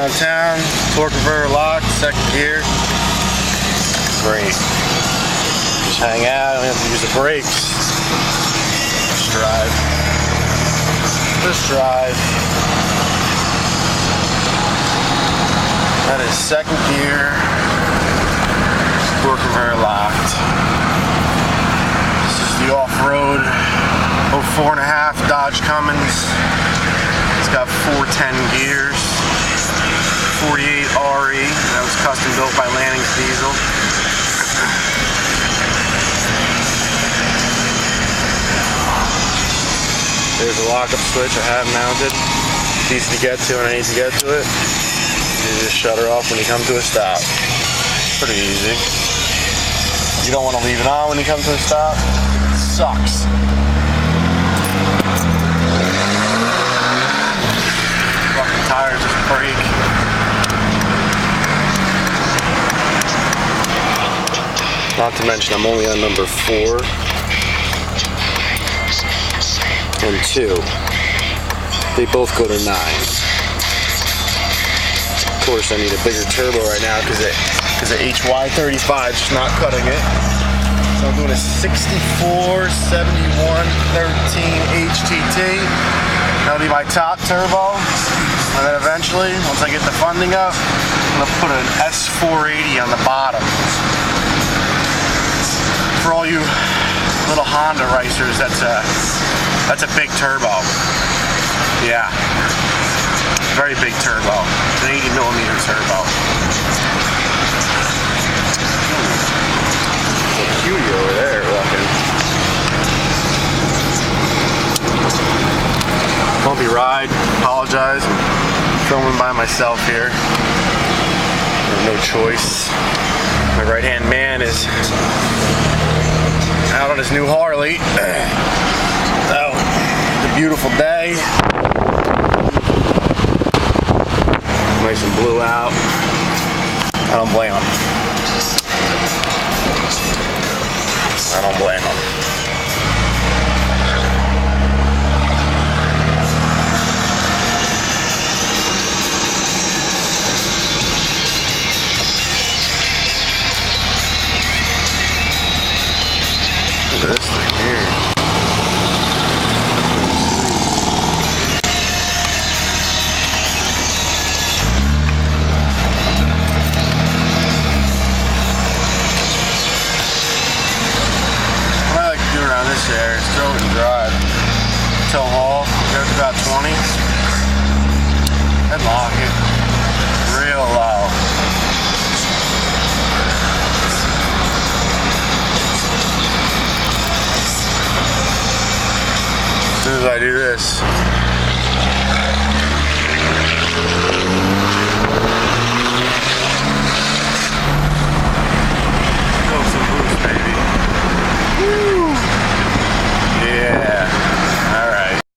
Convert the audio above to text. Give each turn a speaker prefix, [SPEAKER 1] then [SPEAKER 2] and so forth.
[SPEAKER 1] around town. Torque converter locked, second gear. Great. Just hang out, don't have to use the brakes. Just drive. Just drive. That is second gear. Torque converter locked. This is the off-road 04.5 Dodge Cummins. It's got 410 gears. 48 RE. That was custom built by Lanning's Diesel. There's a lockup switch I have mounted. It's easy to get to when I need to get to it. You just shut her off when you come to a stop. Pretty easy. You don't want to leave it on when you come to a stop. It sucks. Fucking tires just break. Not to mention I'm only on number 4. And 2. They both go to 9. Of course, I need a bigger turbo right now because the HY35 is just not cutting it. So I'm doing a 64 71 13 HTT. That'll be my top turbo. And then eventually, once I get the funding up, I'm gonna put an S480 on the bottom. For all you little Honda racers, that's a big turbo. Yeah. Very big turbo. An 80mm turbo. Ooh. A cutie over there looking. Bumpy ride. Apologize. I'm filming by myself here. I have no choice. My right-hand man is out on his new Harley. So, it's a beautiful day. Nice and blue out. I don't blame him. I don't blame him.